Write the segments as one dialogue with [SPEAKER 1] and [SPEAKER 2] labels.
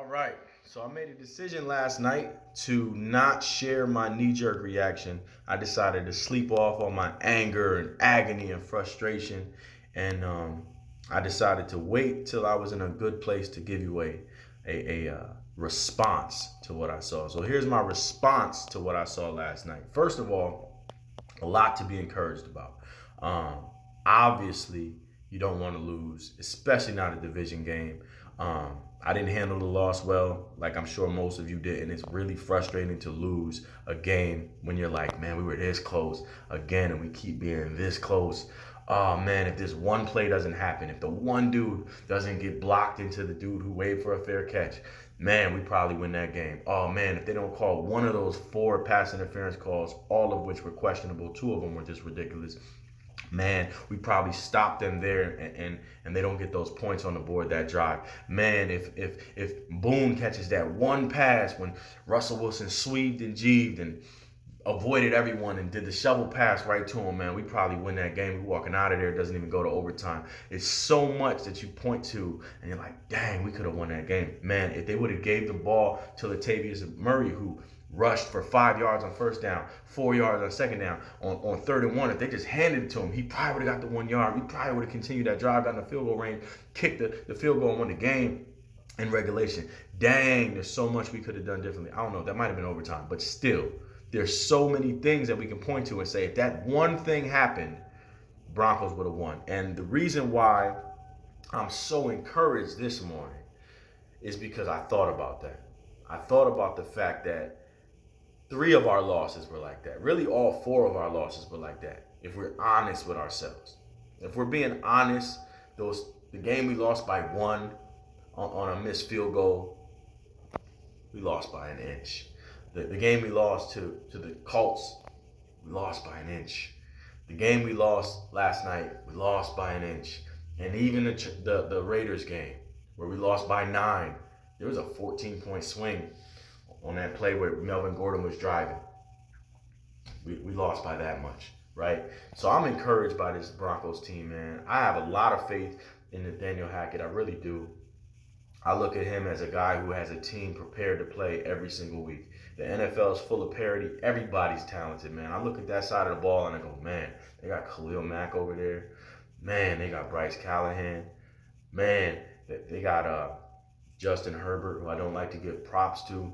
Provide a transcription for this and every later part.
[SPEAKER 1] right. So I made a decision last night to not share my knee-jerk reaction. I decided to sleep off all my anger and agony and frustration, and I decided to wait till I was in a good place to give you a response to what I saw. So here's my response to what I saw last night. First of all, a lot to be encouraged about. Um, Obviously, you don't want to lose, especially not a division game. I didn't handle the loss well, like I'm sure most of you did, and it's really frustrating to lose a game when you're like, man, we were this close again, and we keep being this close. Oh man, if this one play doesn't happen, if the one dude doesn't get blocked into the dude who waved for a fair catch, man, we probably win that game. Oh man, if they don't call one of those four pass interference calls, all of which were questionable, two of them were just ridiculous, man, we probably stop them there, and they don't get those points on the board that drive. Man, if Boone catches that one pass when Russell Wilson sweeped and jeeved and avoided everyone and did the shovel pass right to him, man, we probably win that game. We walking out of there, it doesn't even go to overtime. It's so much that you point to and you're like, dang, we could have won that game. Man, if they would have gave the ball to Latavius Murray, who rushed for 5 yards on first down, 4 yards on second down, on third and one, if they just handed it to him, he probably would have got the 1 yard. We probably would have continued that drive down the field goal range, kicked the field goal and won the game in regulation. Dang, there's so much we could have done differently. I don't know, that might have been overtime, but still, there's so many things that we can point to and say, if that one thing happened, Broncos would have won. And the reason why I'm so encouraged this morning is because I thought about that. I thought about the fact that three of our losses were like that. Really, all four of our losses were like that, if we're honest with ourselves. If we're being honest, the game we lost by one on a missed field goal, we lost by an inch. The game we lost to the Colts, we lost by an inch. The game we lost last night, we lost by an inch. And even the Raiders game, where we lost by 9, there was a 14-point swing on that play where Melvin Gordon was driving. We lost by that much, right? So I'm encouraged by this Broncos team, man. I have a lot of faith in Nathaniel Hackett. I really do. I look at him as a guy who has a team prepared to play every single week. The NFL is full of parity. Everybody's talented, man. I look at that side of the ball and I go, man, they got Khalil Mack over there. Man, they got Bryce Callahan. Man, they got Justin Herbert, who I don't like to give props to.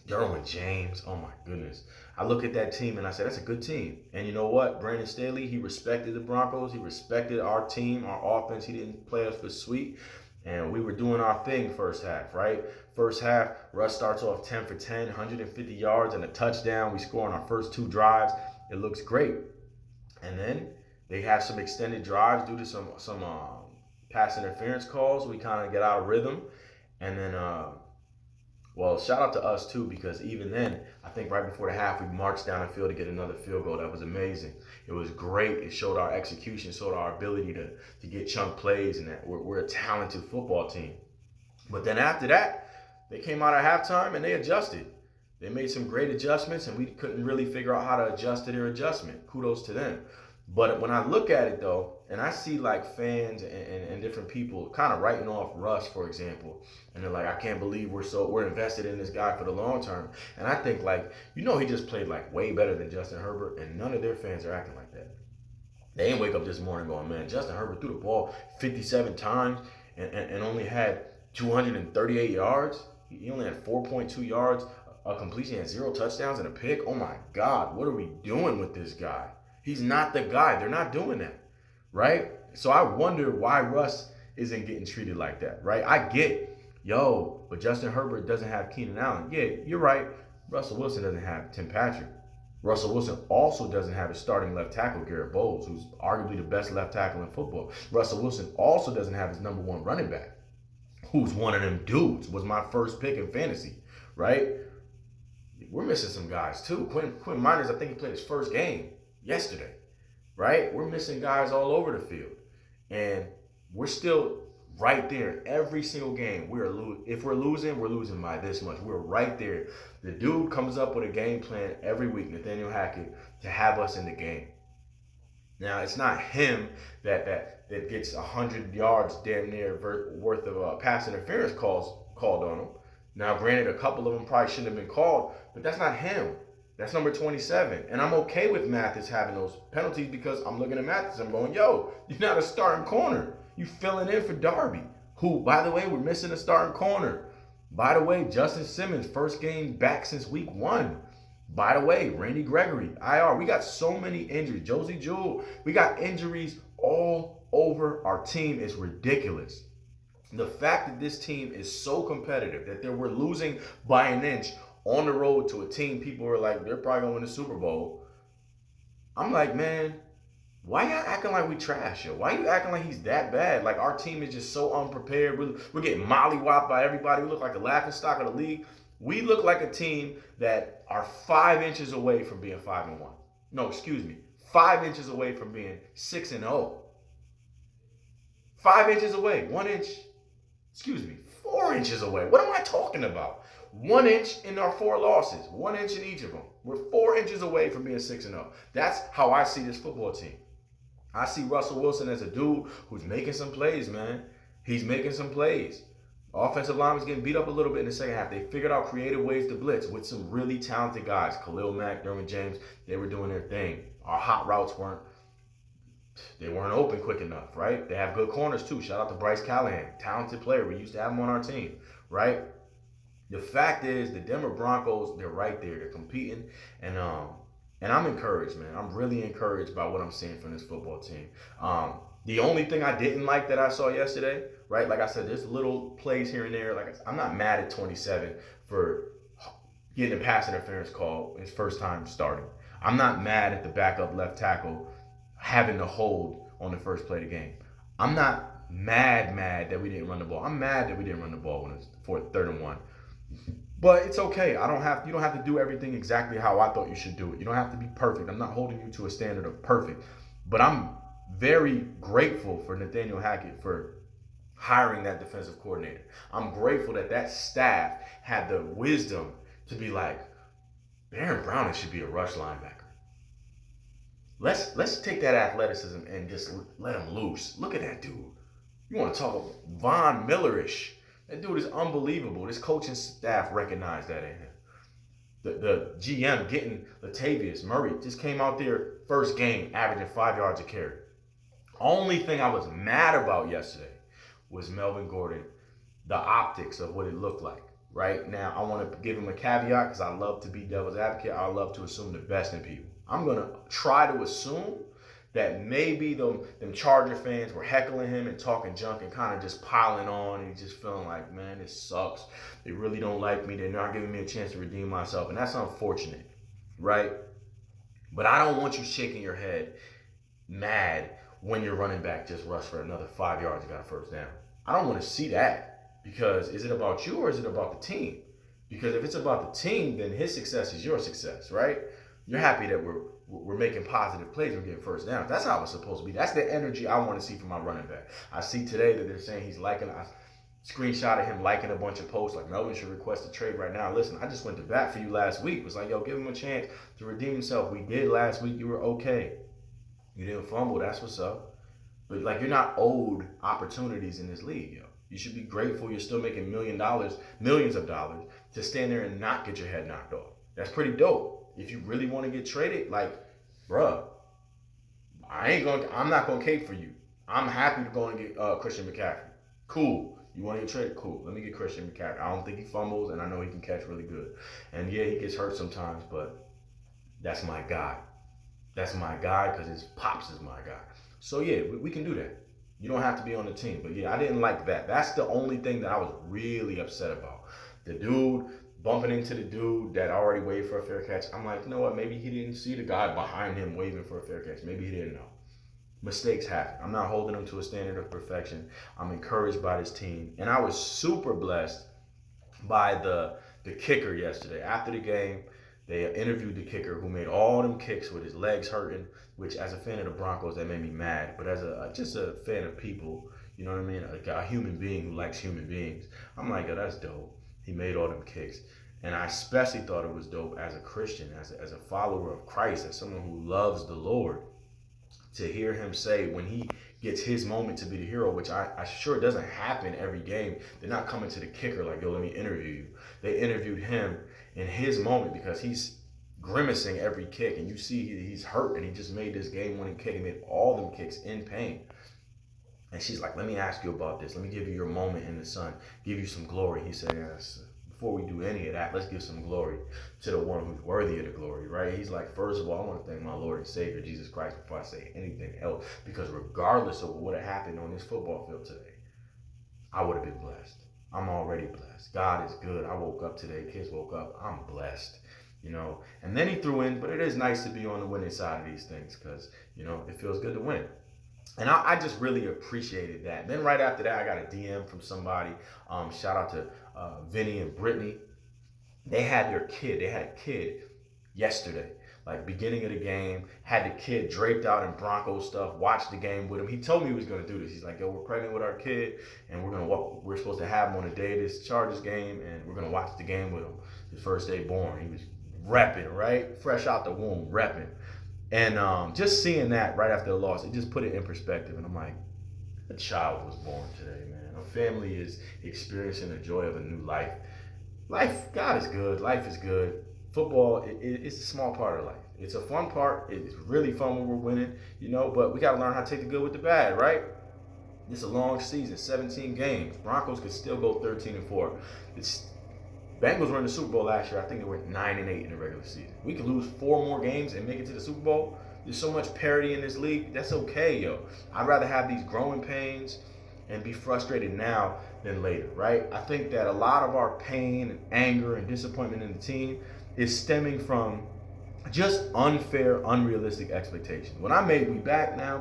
[SPEAKER 1] Derwin James, oh my goodness. I look at that team and I say, that's a good team. And you know what? Brandon Staley, he respected the Broncos. He respected our team, our offense. He didn't play us for sweet. And we were doing our thing first half, right? First half, Russ starts off 10 for 10, 150 yards and a touchdown. We score on our first 2 drives. It looks great. And then they have some extended drives due to some pass interference calls. We kind of get out of rhythm. And then well, shout out to us too, because even then, I think right before the half, we marched down the field to get another field goal. That was amazing. It was great. It showed our execution, showed our ability to get chunk plays, and that we're a talented football team. But then after that, they came out at halftime and they adjusted. They made some great adjustments, and we couldn't really figure out how to adjust to their adjustment. Kudos to them. But when I look at it though, and I see like fans and different people kind of writing off Russ, for example, and they're like, I can't believe we're invested in this guy for the long term. And I think like, he just played like way better than Justin Herbert, and none of their fans are acting like that. They ain't wake up this morning going, man, Justin Herbert threw the ball 57 times and only had 238 yards. He only had 4.2 yards, a completion, had 0 touchdowns and a pick. Oh my God, what are we doing with this guy? He's not the guy. They're not doing that, right? So I wonder why Russ isn't getting treated like that, right? I get, but Justin Herbert doesn't have Keenan Allen. Yeah, you're right. Russell Wilson doesn't have Tim Patrick. Russell Wilson also doesn't have his starting left tackle, Garrett Bowles, who's arguably the best left tackle in football. Russell Wilson also doesn't have his number 1 running back, who's one of them dudes, was my first pick in fantasy, right? We're missing some guys too. Quinn Miners, I think he played his first game yesterday, right? We're missing guys all over the field, and we're still right there every single game. If we're losing by this much. We're right there. The dude comes up with a game plan every week, Nathaniel Hackett, to have us in the game. Now it's not him that gets 100 yards damn near worth of pass interference calls called on him. Now, granted, a couple of them probably shouldn't have been called, but that's not him. That's number 27. And I'm okay with Mathis having those penalties because I'm looking at Mathis. I'm going, yo, you're not a starting corner. You filling in for Darby, who, by the way, we're missing a starting corner. By the way, Justin Simmons, first game back since week 1. By the way, Randy Gregory, IR. We got so many injuries. Josie Jewell. We got injuries all over our team. It's ridiculous. The fact that this team is so competitive that we're losing by an inch on the road to a team people are like, they're probably going to win the Super Bowl. I'm like, man, why y'all acting like we trash, yo? Why you acting like he's that bad? Like, our team is just so unprepared. We're getting mollywopped by everybody. We look like a laughingstock of the league. We look like a team that are 5 inches away from being 5-1. No, excuse me, 5 inches away from being 6-0. 5 inches away, 1 inch. 4 inches away. What am I talking about? 1 inch in our 4 losses, 1 inch in each of them. We're 4 inches away from being 6-0. That's how I see this football team. I see Russell Wilson as a dude who's making some plays, man. He's making some plays. Offensive line was getting beat up a little bit in the second half. They figured out creative ways to blitz with some really talented guys. Khalil Mack, Derwin James, they were doing their thing. Our hot routes weren't open quick enough, right? They have good corners too. Shout out to Bryce Callahan, talented player. We used to have him on our team, right? The fact is, the Denver Broncos, they're right there. They're competing, and I'm encouraged, man. I'm really encouraged by what I'm seeing from this football team. The only thing I didn't like that I saw yesterday, right? Like I said, there's little plays here and there. Like, I'm not mad at 27 for getting a pass interference call his first time starting. I'm not mad at the backup left tackle having to hold on the first play of the game. I'm not mad that we didn't run the ball. I'm mad that we didn't run the ball when it's 3rd and 1. But it's okay. You don't have to do everything exactly how I thought you should do it. You don't have to be perfect. I'm not holding you to a standard of perfect. But I'm very grateful for Nathaniel Hackett for hiring that defensive coordinator. I'm grateful that staff had the wisdom to be like, Baron Browning should be a rush linebacker. Let's take that athleticism and just let him loose. Look at that dude. You want to talk about Von Miller-ish. That dude is unbelievable. This coaching staff recognized that in him. The GM getting Latavius Murray just came out there first game averaging 5 yards a carry. Only thing I was mad about yesterday was Melvin Gordon, the optics of what it looked like. Right now, I want to give him a caveat because I love to be devil's advocate. I love to assume the best in people. I'm going to try to assume that maybe them Charger fans were heckling him and talking junk and kind of just piling on and just feeling like, man, this sucks. They really don't like me. They're not giving me a chance to redeem myself. And that's unfortunate, right? But I don't want you shaking your head mad when your running back just rushed for another 5 yards and got a first down. I don't want to see that. Because is it about you or is it about the team? Because if it's about the team, then his success is your success, right? You're happy that we're making positive plays, we're getting first downs. That's how it's supposed to be. That's the energy I want to see from my running back. I see today that they're saying he's liking. I screenshotted him liking a bunch of posts like Melvin should request a trade right now. Listen, I just went to bat for you last week. It was like, yo, give him a chance to redeem himself. We did last week. You were okay. You didn't fumble. That's what's up. But like, you're not owed opportunities in this league, yo. You should be grateful you're still making millions of dollars to stand there and not get your head knocked off. That's pretty dope. If you really want to get traded, like, bruh, I'm not gonna cape for you. I'm happy to go and get Christian McCaffrey. Cool. You want to get traded? Cool. Let me get Christian McCaffrey. I don't think he fumbles, and I know he can catch really good. And yeah, he gets hurt sometimes, but that's my guy. That's my guy because his pops is my guy. So yeah, we can do that. You don't have to be on the team. But yeah, I didn't like that. That's the only thing that I was really upset about. The dude bumping into the dude that already waved for a fair catch. I'm like, you know what? Maybe he didn't see the guy behind him waving for a fair catch. Maybe he didn't know. Mistakes happen. I'm not holding him to a standard of perfection. I'm encouraged by this team. And I was super blessed by the kicker yesterday. After the game, they interviewed the kicker who made all them kicks with his legs hurting, which as a fan of the Broncos, that made me mad. But as just a fan of people, you know what I mean? A human being who likes human beings, I'm like, oh, that's dope. He made all them kicks. And I especially thought it was dope as a Christian, as a follower of Christ, as someone who loves the Lord, to hear him say when he gets his moment to be the hero, which I sure doesn't happen every game. They're not coming to the kicker like, yo, let me interview you. They interviewed him in his moment because he's grimacing every kick, and you see he's hurt, and he just made this game-winning kick. He made all them kicks in pain. And she's like, let me ask you about this. Let me give you your moment in the sun, give you some glory. He said, yes, before we do any of that, let's give some glory to the one who's worthy of the glory, right? He's like, first of all, I want to thank my Lord and Savior, Jesus Christ, before I say anything else, because regardless of what had happened on this football field today, I would have been blessed. I'm already blessed. God is good. I woke up today. Kids woke up. I'm blessed, And then he threw in, but it is nice to be on the winning side of these things because, it feels good to win. And I just really appreciated that. Then right after that, I got a DM from somebody. Shout out to Vinny and Brittany. They had a kid yesterday, like beginning of the game, had the kid draped out in Broncos stuff, watched the game with him. He told me he was going to do this. He's like, yo, we're pregnant with our kid, and we're supposed to have him on the day of this Chargers game, and we're going to watch the game with him. His first day born. He was repping, right? Fresh out the womb, repping. And just seeing that right after the loss, it just put it in perspective. And I'm like, a child was born today, man. A family is experiencing the joy of a new life. God is good. Life is good. Football, it's a small part of life. It's a fun part. It's really fun when we're winning, but we got to learn how to take the good with the bad, right? It's a long season, 17 games. Broncos could still go 13-4. Bengals were in the Super Bowl last year. I think they went 9-8 in the regular season. We could lose 4 more games and make it to the Super Bowl. There's so much parity in this league. That's okay, yo. I'd rather have these growing pains and be frustrated now than later, right? I think that a lot of our pain and anger and disappointment in the team is stemming from just unfair, unrealistic expectations. When I made we back now,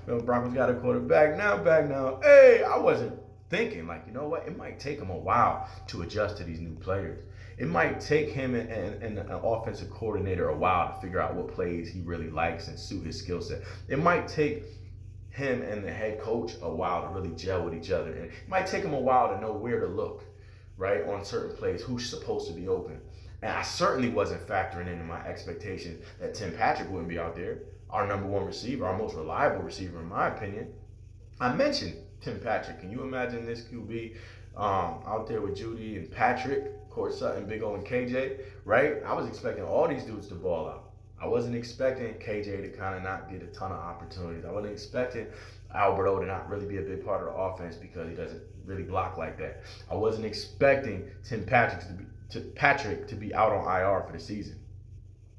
[SPEAKER 1] Broncos got a quarterback back now. Hey, I wasn't thinking like, you know what? It might take him a while to adjust to these new players. It might take him and an offensive coordinator a while to figure out what plays he really likes and suit his skill set. It might take him and the head coach a while to really gel with each other. And it might take him a while to know where to look, right, on certain plays, who's supposed to be open. And I certainly wasn't factoring into my expectation that Tim Patrick wouldn't be out there, our number one receiver, our most reliable receiver in my opinion. I mentioned Tim Patrick. Can you imagine this QB out there with Judy and Patrick, Court Sutton, Big O, and KJ, right? I was expecting all these dudes to ball out. I wasn't expecting KJ to kind of not get a ton of opportunities. I wasn't expecting Alberto to not really be a big part of the offense because he doesn't really block like that. I wasn't expecting Patrick to be out on IR for the season.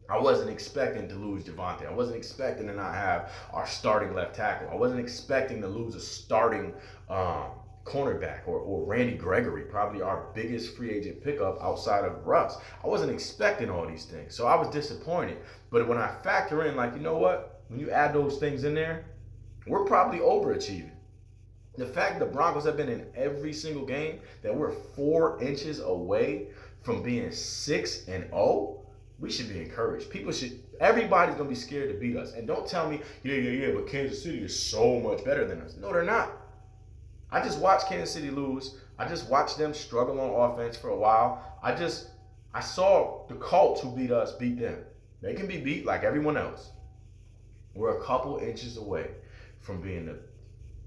[SPEAKER 1] I wasn't expecting to lose Javonte. I wasn't expecting to not have our starting left tackle. I wasn't expecting to lose a starting cornerback or Randy Gregory, probably our biggest free agent pickup outside of Russ. I wasn't expecting all these things. So I was disappointed. But when I factor in, like, you know what? When you add those things in there, we're probably overachieving. The fact the Broncos have been in every single game, that we're 4 inches away from being 6-0, we should be encouraged. Everybody's going to be scared to beat us. And don't tell me, yeah, but Kansas City is so much better than us. No, they're not. I just watched Kansas City lose. I just watched them struggle on offense for a while. I saw the Colts who beat us beat them. They can be beat like everyone else. We're a couple inches away from being the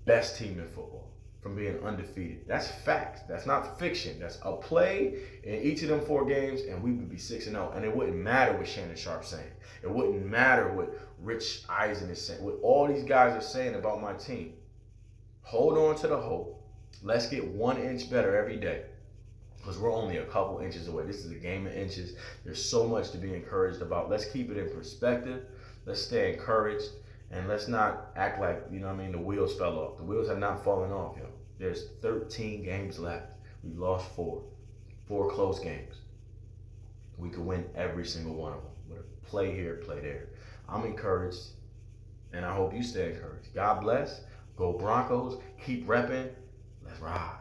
[SPEAKER 1] best team in football, from being undefeated. That's facts. That's not fiction. That's a play in each of them 4 games, and we would be 6-0. And it wouldn't matter what Shannon Sharp's saying. It wouldn't matter what Rich Eisen is saying, what all these guys are saying about my team. Hold on to the hope. Let's get 1 inch better every day, because we're only a couple inches away. This is a game of inches. There's so much to be encouraged about. Let's keep it in perspective. Let's stay encouraged. And let's not act like, the wheels fell off. The wheels have not fallen off, yo. There's 13 games left. We've lost 4. 4 close games. We could win every single one of them. With a play here, play there. I'm encouraged, and I hope you stay encouraged. God bless. Go Broncos. Keep repping. Let's ride.